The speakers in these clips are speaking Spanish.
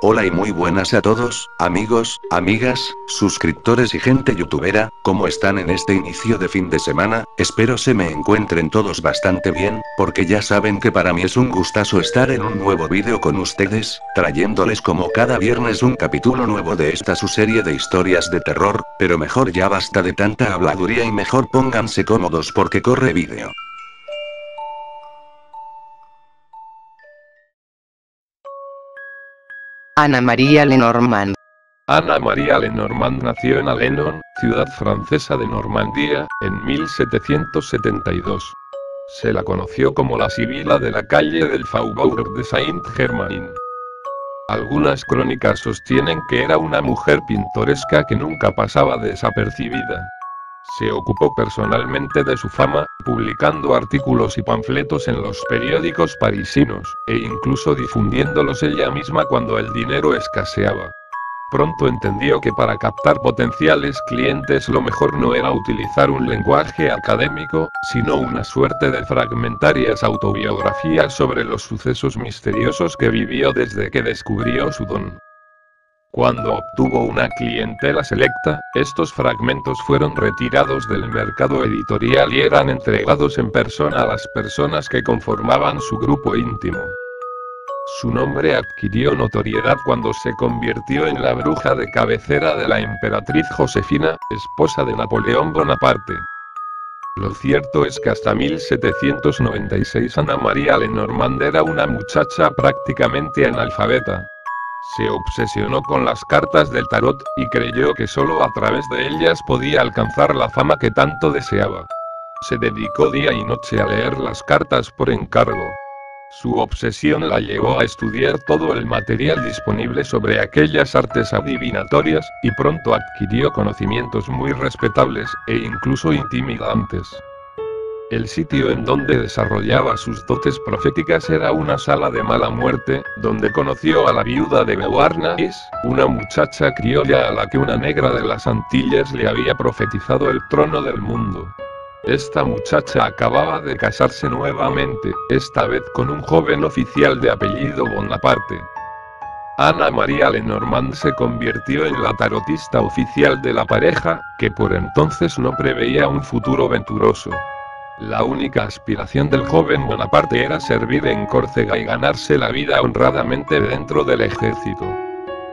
Hola y muy buenas a todos, amigos, amigas, suscriptores y gente youtubera, ¿cómo están en este inicio de fin de semana? Espero se me encuentren todos bastante bien, porque ya saben que para mí es un gustazo estar en un nuevo vídeo con ustedes, trayéndoles como cada viernes un capítulo nuevo de esta su serie de historias de terror, pero mejor ya basta de tanta habladuría y mejor pónganse cómodos porque corre vídeo. Ana María Lenormand. Ana María Lenormand nació en Alenon, ciudad francesa de Normandía, en 1772. Se la conoció como la Sibila de la calle del Faubourg de Saint-Germain. Algunas crónicas sostienen que era una mujer pintoresca que nunca pasaba desapercibida. Se ocupó personalmente de su fama, publicando artículos y panfletos en los periódicos parisinos, e incluso difundiéndolos ella misma cuando el dinero escaseaba. Pronto entendió que para captar potenciales clientes lo mejor no era utilizar un lenguaje académico, sino una suerte de fragmentarias autobiografías sobre los sucesos misteriosos que vivió desde que descubrió su don. Cuando obtuvo una clientela selecta, estos fragmentos fueron retirados del mercado editorial y eran entregados en persona a las personas que conformaban su grupo íntimo. Su nombre adquirió notoriedad cuando se convirtió en la bruja de cabecera de la emperatriz Josefina, esposa de Napoleón Bonaparte. Lo cierto es que hasta 1796 Ana María Lenormand era una muchacha prácticamente analfabeta. Se obsesionó con las cartas del tarot, y creyó que solo a través de ellas podía alcanzar la fama que tanto deseaba. Se dedicó día y noche a leer las cartas por encargo. Su obsesión la llevó a estudiar todo el material disponible sobre aquellas artes adivinatorias, y pronto adquirió conocimientos muy respetables, e incluso intimidantes. El sitio en donde desarrollaba sus dotes proféticas era una sala de mala muerte, donde conoció a la viuda de Beauharnais, una muchacha criolla a la que una negra de las Antillas le había profetizado el trono del mundo. Esta muchacha acababa de casarse nuevamente, esta vez con un joven oficial de apellido Bonaparte. Ana María Lenormand se convirtió en la tarotista oficial de la pareja, que por entonces no preveía un futuro venturoso. La única aspiración del joven Bonaparte era servir en Córcega y ganarse la vida honradamente dentro del ejército.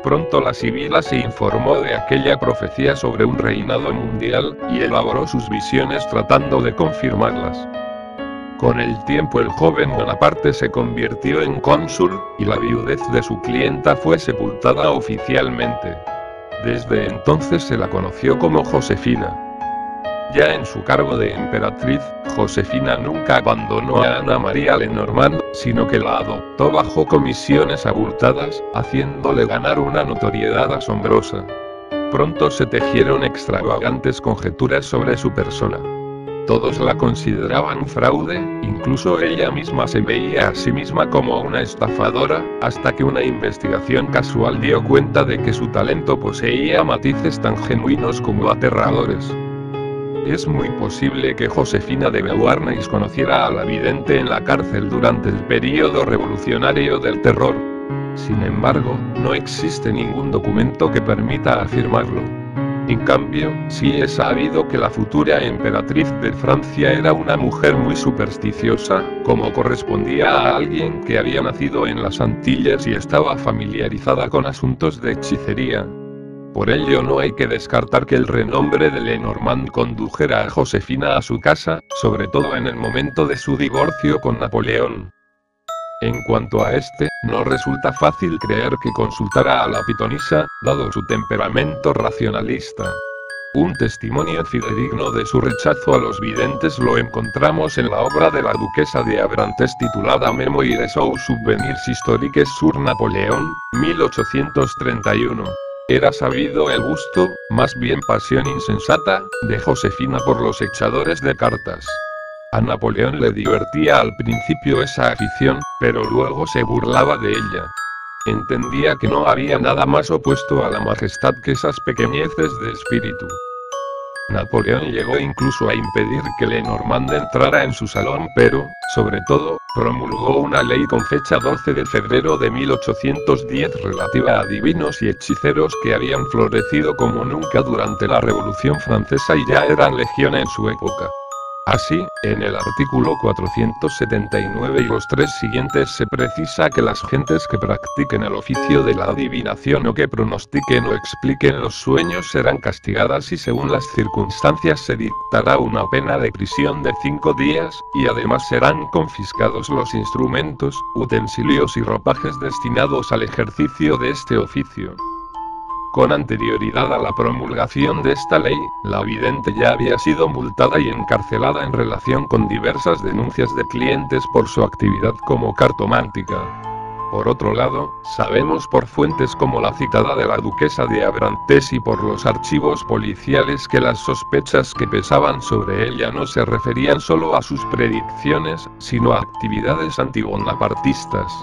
Pronto la Sibila se informó de aquella profecía sobre un reinado mundial, y elaboró sus visiones tratando de confirmarlas. Con el tiempo el joven Bonaparte se convirtió en cónsul, y la viudez de su clienta fue sepultada oficialmente. Desde entonces se la conoció como Josefina. Ya en su cargo de emperatriz, Josefina nunca abandonó a Ana María Lenormand, sino que la adoptó bajo comisiones abultadas, haciéndole ganar una notoriedad asombrosa. Pronto se tejieron extravagantes conjeturas sobre su persona. Todos la consideraban fraude, incluso ella misma se veía a sí misma como una estafadora, hasta que una investigación casual dio cuenta de que su talento poseía matices tan genuinos como aterradores. Es muy posible que Josefina de Beauharnais conociera a la vidente en la cárcel durante el período revolucionario del terror. Sin embargo, no existe ningún documento que permita afirmarlo. En cambio, sí es sabido que la futura emperatriz de Francia era una mujer muy supersticiosa, como correspondía a alguien que había nacido en las Antillas y estaba familiarizada con asuntos de hechicería. Por ello no hay que descartar que el renombre de Lenormand condujera a Josefina a su casa, sobre todo en el momento de su divorcio con Napoleón. En cuanto a este, no resulta fácil creer que consultara a la pitonisa, dado su temperamento racionalista. Un testimonio fidedigno de su rechazo a los videntes lo encontramos en la obra de la duquesa de Abrantes titulada Memoires ou Souvenirs historiques sur Napoléon, 1831. Era sabido el gusto, más bien pasión insensata, de Josefina por los echadores de cartas. A Napoleón le divertía al principio esa afición, pero luego se burlaba de ella. Entendía que no había nada más opuesto a la majestad que esas pequeñeces de espíritu. Napoleón llegó incluso a impedir que Lenormand entrara en su salón, pero, sobre todo, promulgó una ley con fecha 12 de febrero de 1810 relativa a adivinos y hechiceros que habían florecido como nunca durante la Revolución Francesa y ya eran legión en su época. Así, en el artículo 479 y los 3 siguientes se precisa que las gentes que practiquen el oficio de la adivinación o que pronostiquen o expliquen los sueños serán castigadas y según las circunstancias se dictará una pena de prisión de 5 días, y además serán confiscados los instrumentos, utensilios y ropajes destinados al ejercicio de este oficio. Con anterioridad a la promulgación de esta ley, la vidente ya había sido multada y encarcelada en relación con diversas denuncias de clientes por su actividad como cartomántica. Por otro lado, sabemos por fuentes como la citada de la duquesa de Abrantes y por los archivos policiales que las sospechas que pesaban sobre ella no se referían solo a sus predicciones, sino a actividades antibonapartistas.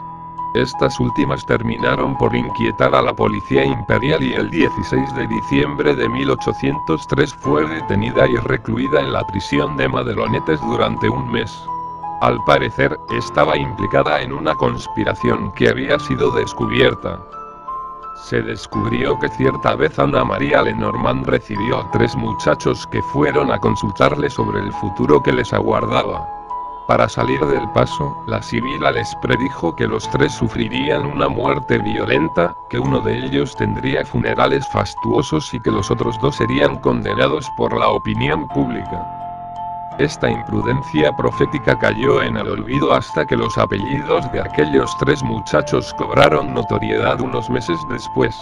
Estas últimas terminaron por inquietar a la policía imperial y el 16 de diciembre de 1803 fue detenida y recluida en la prisión de Madelonettes durante un mes. Al parecer, estaba implicada en una conspiración que había sido descubierta. Se descubrió que cierta vez Ana María Lenormand recibió a 3 muchachos que fueron a consultarle sobre el futuro que les aguardaba. Para salir del paso, la sibila les predijo que los 3 sufrirían una muerte violenta, que uno de ellos tendría funerales fastuosos y que los otros 2 serían condenados por la opinión pública. Esta imprudencia profética cayó en el olvido hasta que los apellidos de aquellos 3 muchachos cobraron notoriedad unos meses después.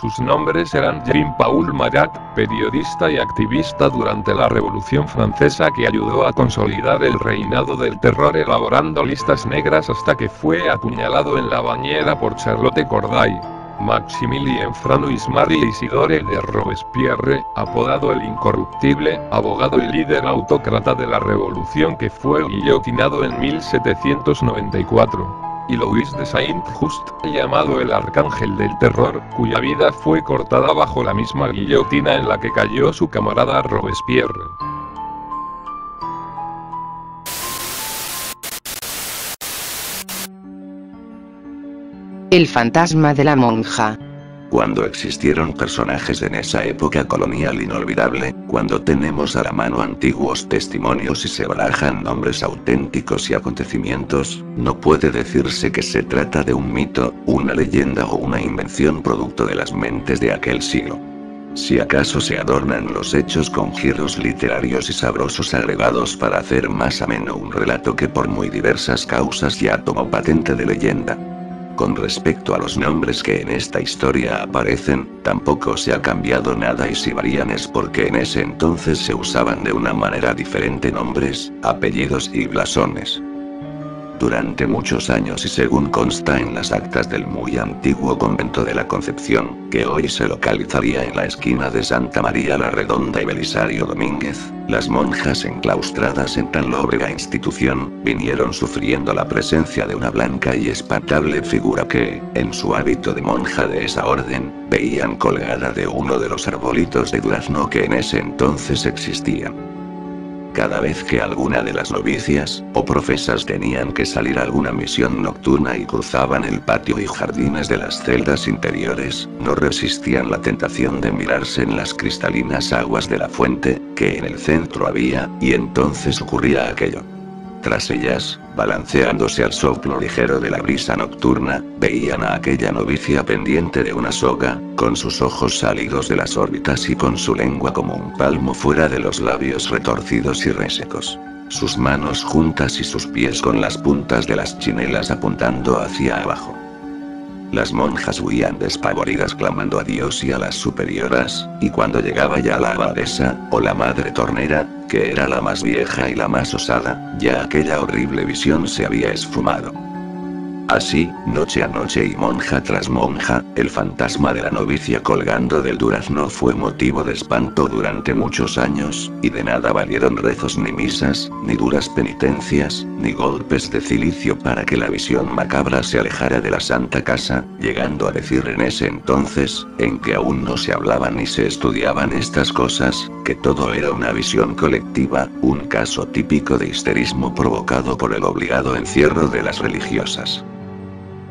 Sus nombres eran Jean-Paul Marat, periodista y activista durante la Revolución Francesa que ayudó a consolidar el reinado del terror elaborando listas negras hasta que fue apuñalado en la bañera por Charlotte Corday. Maximilien Francois Marie Isidore de Robespierre, apodado el Incorruptible, abogado y líder autócrata de la Revolución que fue guillotinado en 1794. Y Louis de Saint-Just, llamado el Arcángel del Terror, cuya vida fue cortada bajo la misma guillotina en la que cayó su camarada Robespierre. El fantasma de la monja. Cuando existieron personajes en esa época colonial inolvidable, cuando tenemos a la mano antiguos testimonios y se barajan nombres auténticos y acontecimientos, no puede decirse que se trata de un mito, una leyenda o una invención producto de las mentes de aquel siglo. Si acaso se adornan los hechos con giros literarios y sabrosos agregados para hacer más ameno un relato que por muy diversas causas ya tomó patente de leyenda. Con respecto a los nombres que en esta historia aparecen, tampoco se ha cambiado nada y si varían es porque en ese entonces se usaban de una manera diferente nombres, apellidos y blasones. Durante muchos años y según consta en las actas del muy antiguo convento de la Concepción, que hoy se localizaría en la esquina de Santa María la Redonda y Belisario Domínguez, las monjas enclaustradas en tan lóbrega institución, vinieron sufriendo la presencia de una blanca y espantable figura que, en su hábito de monja de esa orden, veían colgada de uno de los arbolitos de durazno que en ese entonces existían. Cada vez que alguna de las novicias, o profesas tenían que salir a alguna misión nocturna y cruzaban el patio y jardines de las celdas interiores, no resistían la tentación de mirarse en las cristalinas aguas de la fuente, que en el centro había, y entonces ocurría aquello. Tras ellas, balanceándose al soplo ligero de la brisa nocturna, veían a aquella novicia pendiente de una soga, con sus ojos salidos de las órbitas y con su lengua como un palmo fuera de los labios retorcidos y resecos. Sus manos juntas y sus pies con las puntas de las chinelas apuntando hacia abajo. Las monjas huían despavoridas clamando a Dios y a las superioras, y cuando llegaba ya la abadesa, o la madre tornera, que era la más vieja y la más osada, ya aquella horrible visión se había esfumado. Así, noche a noche y monja tras monja, el fantasma de la novicia colgando del durazno fue motivo de espanto durante muchos años, y de nada valieron rezos ni misas, ni duras penitencias, ni golpes de cilicio para que la visión macabra se alejara de la santa casa, llegando a decir en ese entonces, en que aún no se hablaban ni se estudiaban estas cosas, que todo era una visión colectiva, un caso típico de histerismo provocado por el obligado encierro de las religiosas.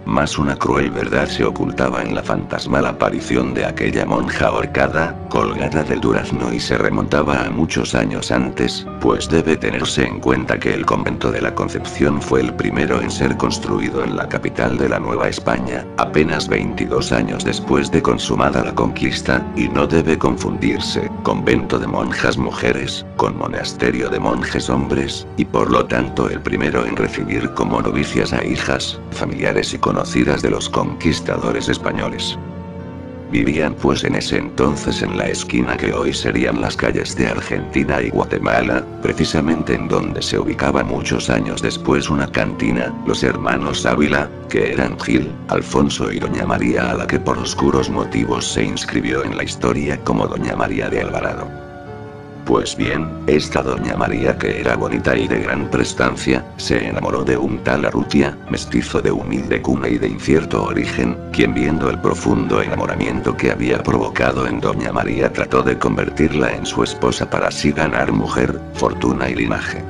Mas una cruel verdad se ocultaba en la fantasmal aparición de aquella monja ahorcada, colgada del durazno, y se remontaba a muchos años antes, pues debe tenerse en cuenta que el convento de la Concepción fue el primero en ser construido en la capital de la Nueva España, apenas 22 años después de consumada la conquista, y no debe confundirse, convento de monjas mujeres, con monasterio de monjes hombres, y por lo tanto el primero en recibir como novicias a hijas, familiares y conocidas de los conquistadores españoles. Vivían pues en ese entonces en la esquina que hoy serían las calles de Argentina y Guatemala, precisamente en donde se ubicaba muchos años después una cantina, los hermanos Ávila, que eran Gil, Alfonso y doña María, a la que por oscuros motivos se inscribió en la historia como doña María de Alvarado. Pues bien, esta doña María, que era bonita y de gran prestancia, se enamoró de un tal Arrutia, mestizo de humilde cuna y de incierto origen, quien, viendo el profundo enamoramiento que había provocado en doña María, trató de convertirla en su esposa para así ganar mujer, fortuna y linaje.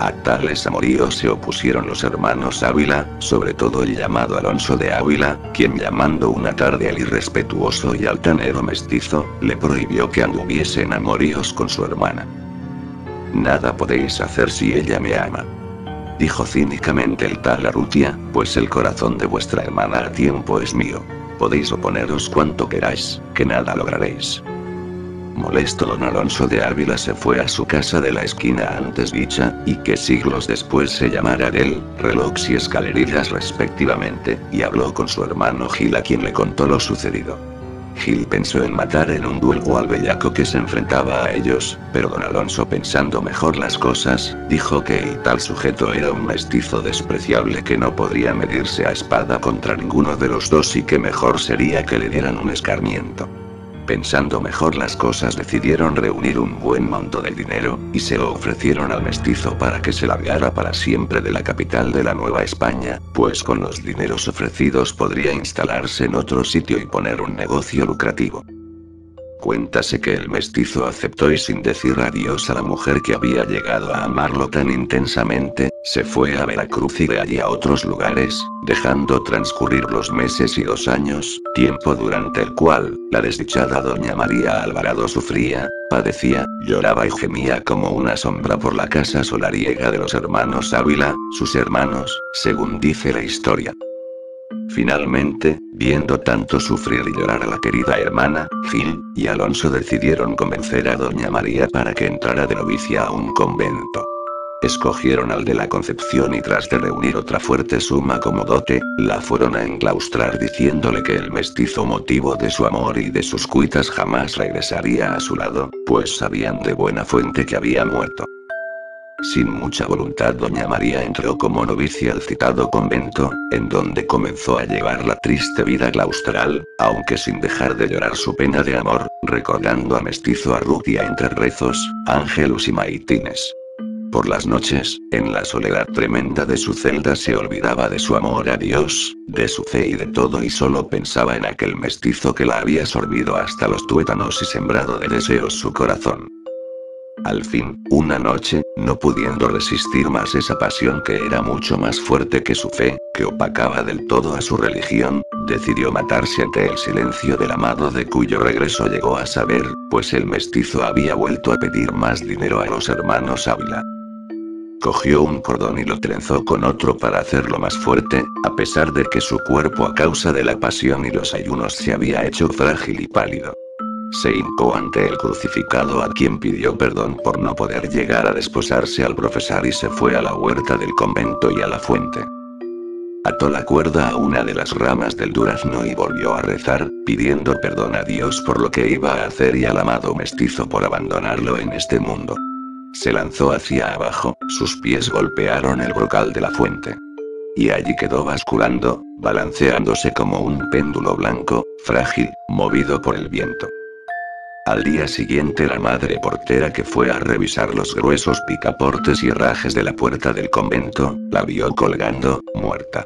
A tales amoríos se opusieron los hermanos Ávila, sobre todo el llamado Alonso de Ávila, quien, llamando una tarde al irrespetuoso y altanero mestizo, le prohibió que anduviese en amoríos con su hermana. «Nada podéis hacer si ella me ama», dijo cínicamente el tal Arrutia, «pues el corazón de vuestra hermana a tiempo es mío. Podéis oponeros cuanto queráis, que nada lograréis». Molesto, don Alonso de Ávila se fue a su casa de la esquina antes dicha, y que siglos después se llamara del Reloj y Escalerillas respectivamente, y habló con su hermano Gil, a quien le contó lo sucedido. Gil pensó en matar en un duelo al bellaco que se enfrentaba a ellos, pero don Alonso, pensando mejor las cosas, dijo que el tal sujeto era un mestizo despreciable que no podría medirse a espada contra ninguno de los dos y que mejor sería que le dieran un escarmiento. Pensando mejor las cosas, decidieron reunir un buen monto de dinero, y se lo ofrecieron al mestizo para que se largara para siempre de la capital de la Nueva España, pues con los dineros ofrecidos podría instalarse en otro sitio y poner un negocio lucrativo. Cuéntase que el mestizo aceptó y, sin decir adiós a la mujer que había llegado a amarlo tan intensamente, se fue a Veracruz y de allí a otros lugares, dejando transcurrir los meses y 2 años, tiempo durante el cual la desdichada doña María Alvarado sufría, padecía, lloraba y gemía como una sombra por la casa solariega de los hermanos Ávila, sus hermanos, según dice la historia. Finalmente, viendo tanto sufrir y llorar a la querida hermana, Gil y Alonso decidieron convencer a doña María para que entrara de novicia a un convento. Escogieron al de la Concepción y, tras de reunir otra fuerte suma como dote, la fueron a enclaustrar diciéndole que el mestizo, motivo de su amor y de sus cuitas, jamás regresaría a su lado, pues sabían de buena fuente que había muerto. Sin mucha voluntad, doña María entró como novicia al citado convento, en donde comenzó a llevar la triste vida claustral, aunque sin dejar de llorar su pena de amor, recordando a mestizo Arrutia entre rezos, ángelus y maitines. Por las noches, en la soledad tremenda de su celda, se olvidaba de su amor a Dios, de su fe y de todo, y solo pensaba en aquel mestizo que la había sorbido hasta los tuétanos y sembrado de deseos su corazón. Al fin, una noche, no pudiendo resistir más esa pasión que era mucho más fuerte que su fe, que opacaba del todo a su religión, decidió matarse ante el silencio del amado, de cuyo regreso llegó a saber, pues el mestizo había vuelto a pedir más dinero a los hermanos Ávila. Cogió un cordón y lo trenzó con otro para hacerlo más fuerte, a pesar de que su cuerpo, a causa de la pasión y los ayunos, se había hecho frágil y pálido. Se hincó ante el crucificado, a quien pidió perdón por no poder llegar a desposarse al profesar, y se fue a la huerta del convento y a la fuente. Ató la cuerda a una de las ramas del durazno y volvió a rezar, pidiendo perdón a Dios por lo que iba a hacer y al amado mestizo por abandonarlo en este mundo. Se lanzó hacia abajo, sus pies golpearon el brocal de la fuente. y allí quedó basculando, balanceándose como un péndulo blanco, frágil, movido por el viento. Al día siguiente la madre portera, que fue a revisar los gruesos picaportes y herrajes de la puerta del convento, la vio colgando, muerta.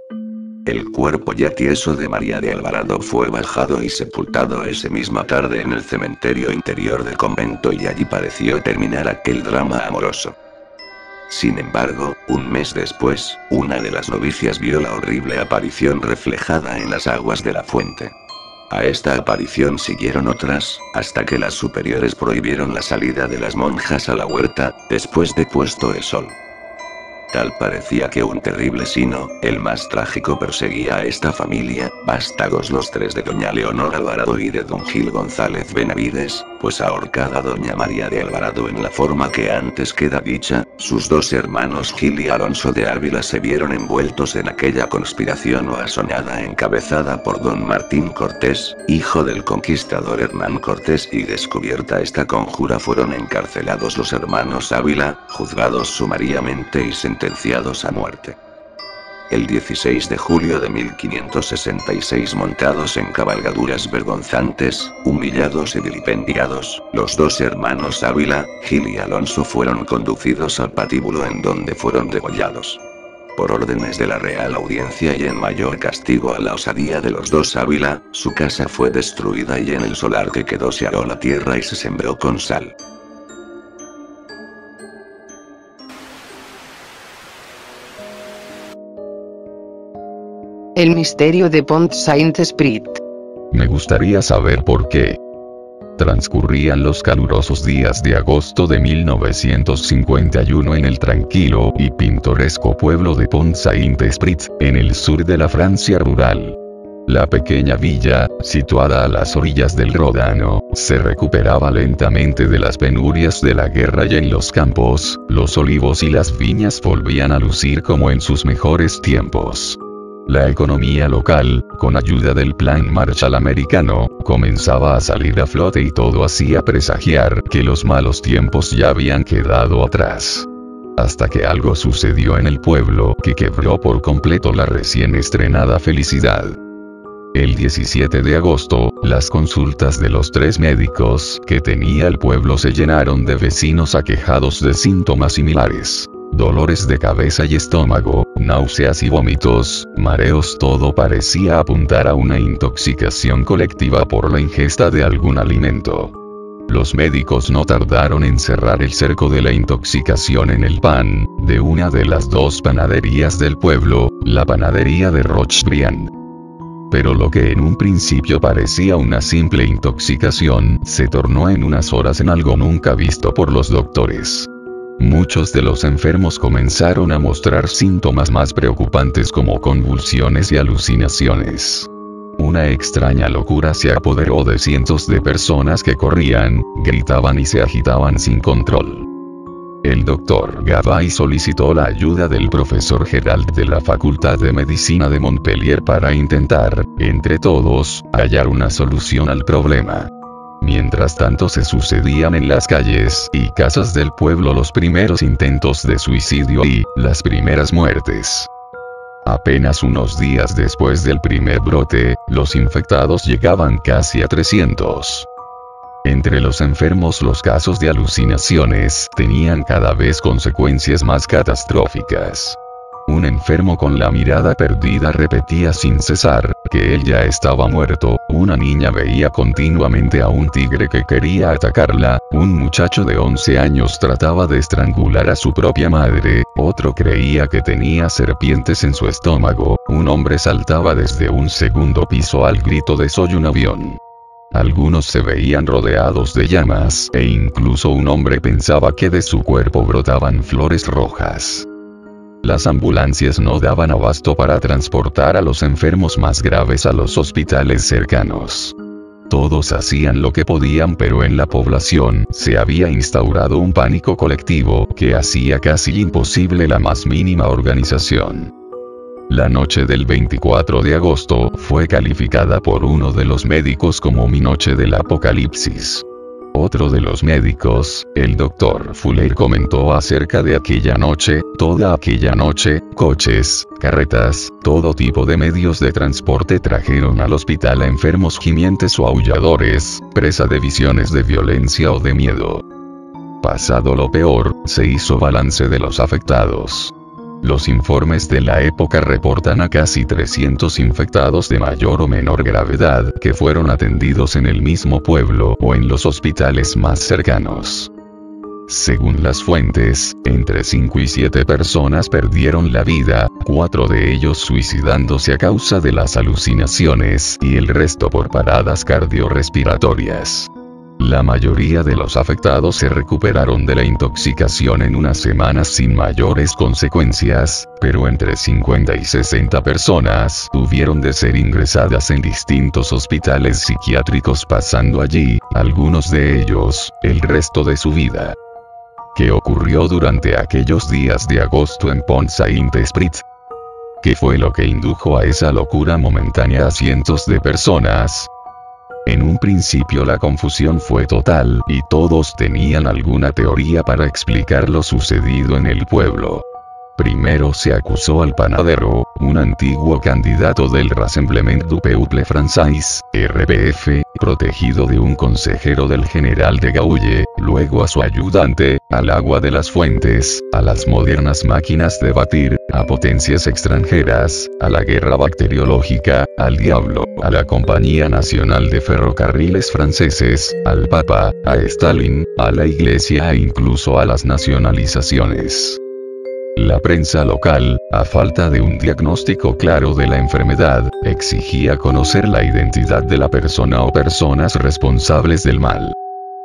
El cuerpo ya tieso de María de Alvarado fue bajado y sepultado esa misma tarde en el cementerio interior del convento, y allí pareció terminar aquel drama amoroso. Sin embargo, un mes después, una de las novicias vio la horrible aparición reflejada en las aguas de la fuente. A esta aparición siguieron otras, hasta que las superiores prohibieron la salida de las monjas a la huerta, después de puesto el sol. Tal parecía que un terrible sino, el más trágico, perseguía a esta familia, vástagos los tres de doña Leonor Alvarado y de don Gil González Benavides, pues ahorcada doña María de Alvarado en la forma que antes queda dicha, sus dos hermanos Gil y Alonso de Ávila se vieron envueltos en aquella conspiración oasoñada encabezada por don Martín Cortés, hijo del conquistador Hernán Cortés, y descubierta esta conjura fueron encarcelados los hermanos Ávila, juzgados sumariamente y sentenciados a muerte. El 16 de julio de 1566, montados en cabalgaduras vergonzantes, humillados y vilipendiados, los dos hermanos Ávila, Gil y Alonso fueron conducidos al patíbulo, en donde fueron degollados. Por órdenes de la Real Audiencia y en mayor castigo a la osadía de los dos Ávila, su casa fue destruida y en el solar que quedó se aró la tierra y se sembró con sal. El misterio de Pont-Saint-Esprit. Me gustaría saber por qué. Transcurrían los calurosos días de agosto de 1951 en el tranquilo y pintoresco pueblo de Pont-Saint-Esprit, en el sur de la Francia rural. La pequeña villa, situada a las orillas del Ródano, se recuperaba lentamente de las penurias de la guerra, y en los campos, los olivos y las viñas volvían a lucir como en sus mejores tiempos. La economía local, con ayuda del Plan Marshall americano, comenzaba a salir a flote, y todo hacía presagiar que los malos tiempos ya habían quedado atrás. Hasta que algo sucedió en el pueblo que quebró por completo la recién estrenada felicidad. El 17 de agosto, las consultas de los 3 médicos que tenía el pueblo se llenaron de vecinos aquejados de síntomas similares. Dolores de cabeza y estómago, náuseas y vómitos, mareos, todo parecía apuntar a una intoxicación colectiva por la ingesta de algún alimento. Los médicos no tardaron en cerrar el cerco de la intoxicación en el pan, de una de las 2 panaderías del pueblo, la panadería de Rochebriand. Pero lo que en un principio parecía una simple intoxicación, se tornó en unas horas en algo nunca visto por los doctores. Muchos de los enfermos comenzaron a mostrar síntomas más preocupantes, como convulsiones y alucinaciones. Una extraña locura se apoderó de cientos de personas que corrían, gritaban y se agitaban sin control. El doctor Gavay solicitó la ayuda del profesor Gerald de la Facultad de Medicina de Montpellier para intentar, entre todos, hallar una solución al problema. Mientras tanto se sucedían en las calles y casas del pueblo los primeros intentos de suicidio y las primeras muertes. Apenas unos días después del primer brote, los infectados llegaban casi a 300. Entre los enfermos, los casos de alucinaciones tenían cada vez consecuencias más catastróficas. Un enfermo con la mirada perdida repetía sin cesar que él ya estaba muerto, una niña veía continuamente a un tigre que quería atacarla, un muchacho de 11 años trataba de estrangular a su propia madre, otro creía que tenía serpientes en su estómago, un hombre saltaba desde un segundo piso al grito de "soy un avión". Algunos se veían rodeados de llamas, e incluso un hombre pensaba que de su cuerpo brotaban flores rojas. Las ambulancias no daban abasto para transportar a los enfermos más graves a los hospitales cercanos. Todos hacían lo que podían, pero en la población se había instaurado un pánico colectivo que hacía casi imposible la más mínima organización. La noche del 24 de agosto fue calificada por uno de los médicos como mi noche del apocalipsis. Otro de los médicos, el Dr. Fuller, comentó acerca de aquella noche: toda aquella noche, coches, carretas, todo tipo de medios de transporte trajeron al hospital a enfermos gimientes o aulladores, presa de visiones de violencia o de miedo. Pasado lo peor, se hizo balance de los afectados. Los informes de la época reportan a casi 300 infectados de mayor o menor gravedad que fueron atendidos en el mismo pueblo o en los hospitales más cercanos. Según las fuentes, entre 5 y 7 personas perdieron la vida, 4 de ellos suicidándose a causa de las alucinaciones y el resto por paradas cardiorrespiratorias. La mayoría de los afectados se recuperaron de la intoxicación en unas semanas sin mayores consecuencias, pero entre 50 y 60 personas tuvieron de ser ingresadas en distintos hospitales psiquiátricos, pasando allí, algunos de ellos, el resto de su vida. ¿Qué ocurrió durante aquellos días de agosto en Pont-Saint-Esprit? ¿Qué fue lo que indujo a esa locura momentánea a cientos de personas? En un principio la confusión fue total, y todos tenían alguna teoría para explicar lo sucedido en el pueblo. Primero se acusó al panadero, un antiguo candidato del Rassemblement du Peuple Français, RPF, protegido de un consejero del general de Gaulle, luego a su ayudante, al agua de las fuentes, a las modernas máquinas de batir, a potencias extranjeras, a la guerra bacteriológica, al diablo, a la Compañía Nacional de Ferrocarriles franceses, al Papa, a Stalin, a la Iglesia e incluso a las nacionalizaciones. La prensa local, a falta de un diagnóstico claro de la enfermedad, exigía conocer la identidad de la persona o personas responsables del mal.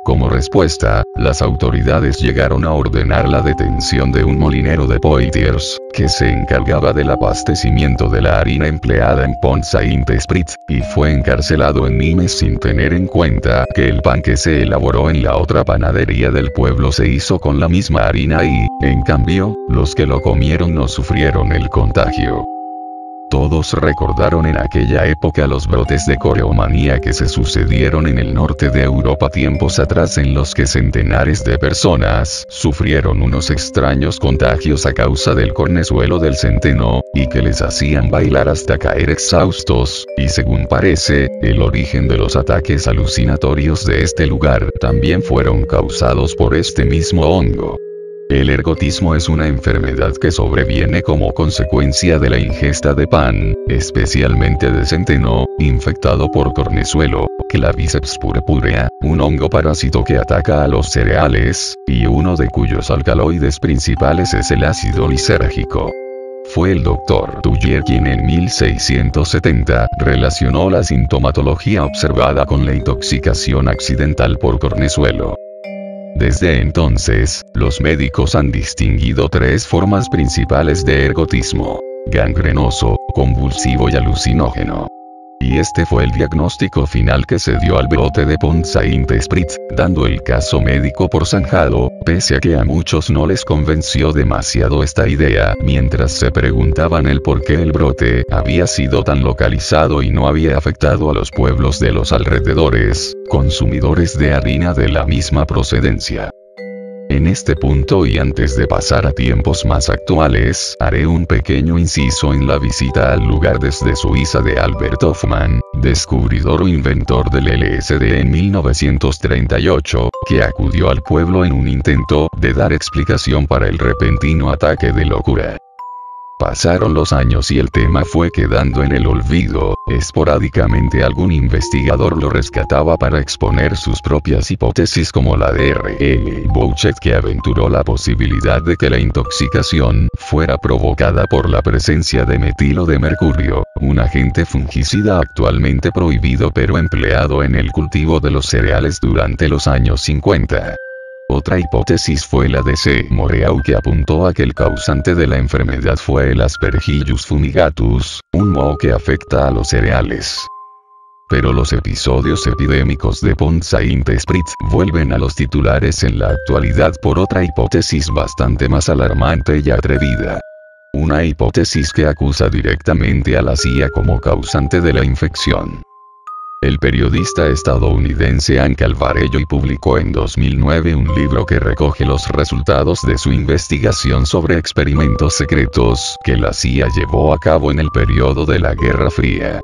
Como respuesta, las autoridades llegaron a ordenar la detención de un molinero de Poitiers, que se encargaba del abastecimiento de la harina empleada en Pont-Saint-Esprit, y fue encarcelado en Nimes sin tener en cuenta que el pan que se elaboró en la otra panadería del pueblo se hizo con la misma harina y, en cambio, los que lo comieron no sufrieron el contagio. Todos recordaron en aquella época los brotes de coreomanía que se sucedieron en el norte de Europa tiempos atrás, en los que centenares de personas sufrieron unos extraños contagios a causa del cornezuelo del centeno, y que les hacían bailar hasta caer exhaustos, y según parece, el origen de los ataques alucinatorios de este lugar también fueron causados por este mismo hongo. El ergotismo es una enfermedad que sobreviene como consecuencia de la ingesta de pan, especialmente de centeno, infectado por cornezuelo, Claviceps purpurea, un hongo parásito que ataca a los cereales, y uno de cuyos alcaloides principales es el ácido lisérgico. Fue el Dr. Touyer quien en 1670 relacionó la sintomatología observada con la intoxicación accidental por cornezuelo. Desde entonces, los médicos han distinguido 3 formas principales de ergotismo: gangrenoso, convulsivo y alucinógeno. Y este fue el diagnóstico final que se dio al brote de Pont-Saint-Esprit, dando el caso médico por zanjado, pese a que a muchos no les convenció demasiado esta idea, mientras se preguntaban el por qué el brote había sido tan localizado y no había afectado a los pueblos de los alrededores, consumidores de harina de la misma procedencia. En este punto, y antes de pasar a tiempos más actuales, haré un pequeño inciso en la visita al lugar desde Suiza de Albert Hofmann, descubridor o inventor del LSD en 1938, que acudió al pueblo en un intento de dar explicación para el repentino ataque de locura. Pasaron los años y el tema fue quedando en el olvido. Esporádicamente algún investigador lo rescataba para exponer sus propias hipótesis, como la de R.L. Bouchet, que aventuró la posibilidad de que la intoxicación fuera provocada por la presencia de metilo de mercurio, un agente fungicida actualmente prohibido pero empleado en el cultivo de los cereales durante los años 50. Otra hipótesis fue la de C. Moreau, que apuntó a que el causante de la enfermedad fue el Aspergillus fumigatus, un moho que afecta a los cereales. Pero los episodios epidémicos de Pont-Saint-Esprit vuelven a los titulares en la actualidad por otra hipótesis bastante más alarmante y atrevida. Una hipótesis que acusa directamente a la CIA como causante de la infección. El periodista estadounidense Hank Alvarello publicó en 2009 un libro que recoge los resultados de su investigación sobre experimentos secretos que la CIA llevó a cabo en el periodo de la Guerra Fría.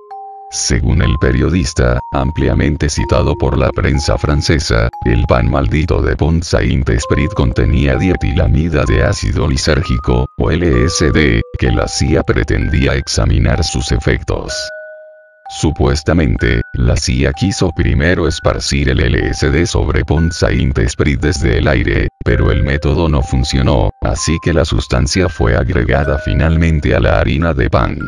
Según el periodista, ampliamente citado por la prensa francesa, el pan maldito de Pont Saint-Esprit contenía dietilamida de ácido lisérgico, o LSD, que la CIA pretendía examinar sus efectos. Supuestamente, la CIA quiso primero esparcir el LSD sobre Pont Saint-Esprit desde el aire, pero el método no funcionó, así que la sustancia fue agregada finalmente a la harina de pan.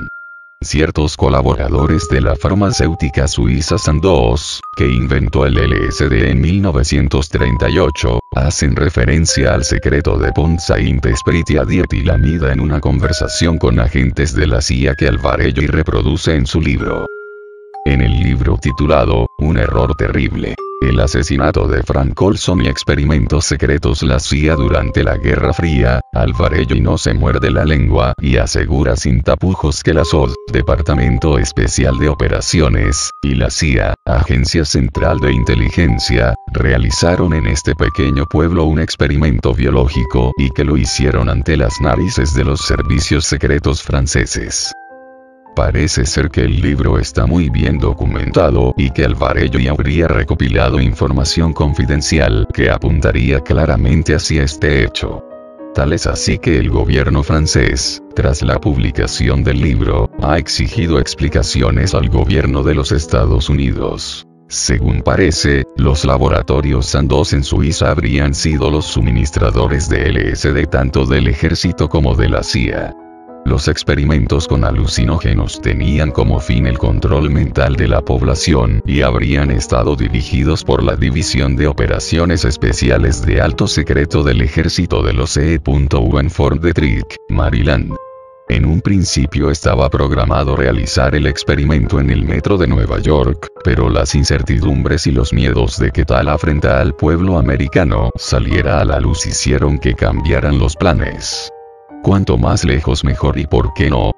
Ciertos colaboradores de la farmacéutica suiza Sandoz, que inventó el LSD en 1938, hacen referencia al secreto de Pont Saint-Esprit y a dietilamida en una conversación con agentes de la CIA que Alvarello reproduce en su libro. En el libro titulado, Un error terrible, el asesinato de Frank Olson y experimentos secretos la CIA durante la Guerra Fría, Alvarello no se muerde la lengua y asegura sin tapujos que la SOD, Departamento Especial de Operaciones, y la CIA, Agencia Central de Inteligencia, realizaron en este pequeño pueblo un experimento biológico y que lo hicieron ante las narices de los servicios secretos franceses. Parece ser que el libro está muy bien documentado y que Alvarello habría recopilado información confidencial que apuntaría claramente hacia este hecho. Tal es así que el gobierno francés, tras la publicación del libro, ha exigido explicaciones al gobierno de los Estados Unidos. Según parece, los laboratorios Sandoz en Suiza habrían sido los suministradores de LSD tanto del ejército como de la CIA. Los experimentos con alucinógenos tenían como fin el control mental de la población y habrían estado dirigidos por la División de Operaciones Especiales de Alto Secreto del Ejército de los E.U. en Fort Detrick, Maryland. En un principio estaba programado realizar el experimento en el metro de Nueva York, pero las incertidumbres y los miedos de que tal afrenta al pueblo americano saliera a la luz hicieron que cambiaran los planes. Cuanto más lejos mejor y por qué no.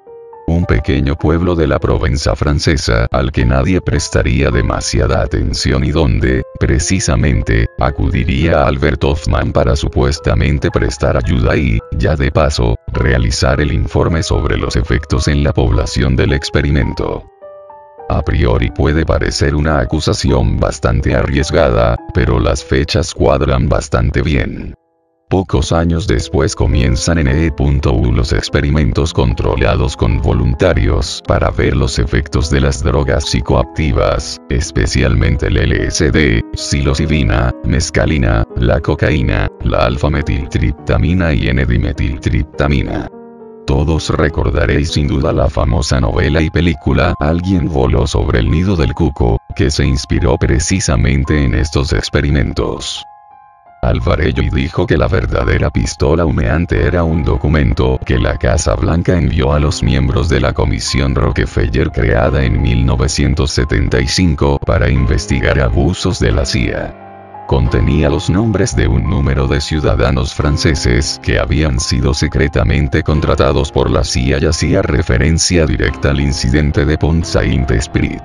Un pequeño pueblo de la Provenza francesa al que nadie prestaría demasiada atención y donde, precisamente, acudiría a Albert Hoffman para supuestamente prestar ayuda y, ya de paso, realizar el informe sobre los efectos en la población del experimento. A priori puede parecer una acusación bastante arriesgada, pero las fechas cuadran bastante bien. Pocos años después comienzan en E.U. los experimentos controlados con voluntarios para ver los efectos de las drogas psicoactivas, especialmente el LSD, psilocibina, mescalina, la cocaína, la alfa-metiltriptamina y N-dimetiltriptamina. Todos recordaréis sin duda la famosa novela y película Alguien voló sobre el nido del cuco, que se inspiró precisamente en estos experimentos. Alvarello dijo que la verdadera pistola humeante era un documento que la Casa Blanca envió a los miembros de la Comisión Rockefeller creada en 1975 para investigar abusos de la CIA. Contenía los nombres de un número de ciudadanos franceses que habían sido secretamente contratados por la CIA y hacía referencia directa al incidente de Pont Saint-Esprit.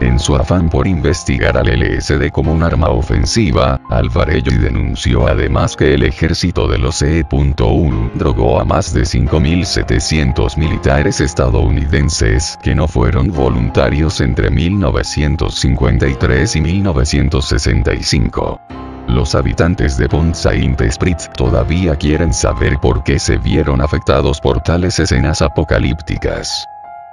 En su afán por investigar al LSD como un arma ofensiva, Alvarello denunció además que el ejército de los E.U. drogó a más de 5.700 militares estadounidenses que no fueron voluntarios entre 1953 y 1965. Los habitantes de Pont Saint-Esprit todavía quieren saber por qué se vieron afectados por tales escenas apocalípticas.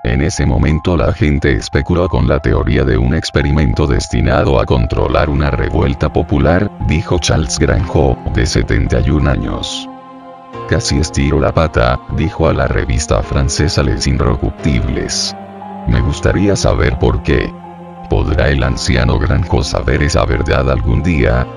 En ese momento la gente especuló con la teoría de un experimento destinado a controlar una revuelta popular, dijo Charles Granjo, de 71 años. Casi estiro la pata, dijo a la revista francesa Les Inrecuptibles. Me gustaría saber por qué. ¿Podrá el anciano Granjo saber esa verdad algún día?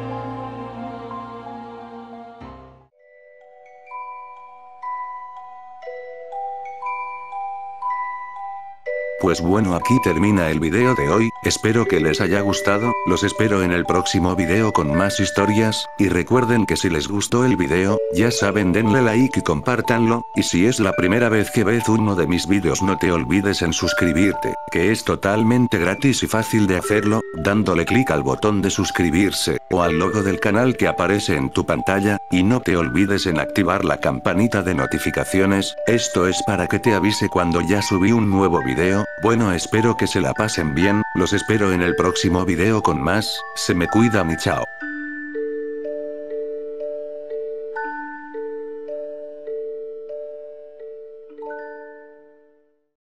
Pues bueno, aquí termina el video de hoy, espero que les haya gustado, los espero en el próximo video con más historias, y recuerden que si les gustó el video, ya saben denle like y compártanlo, y si es la primera vez que ves uno de mis vídeos no te olvides en suscribirte, que es totalmente gratis y fácil de hacerlo, dándole clic al botón de suscribirse, o al logo del canal que aparece en tu pantalla, y no te olvides en activar la campanita de notificaciones, esto es para que te avise cuando ya subí un nuevo video. Bueno, espero que se la pasen bien, los espero en el próximo video con más, se me cuidan y chao.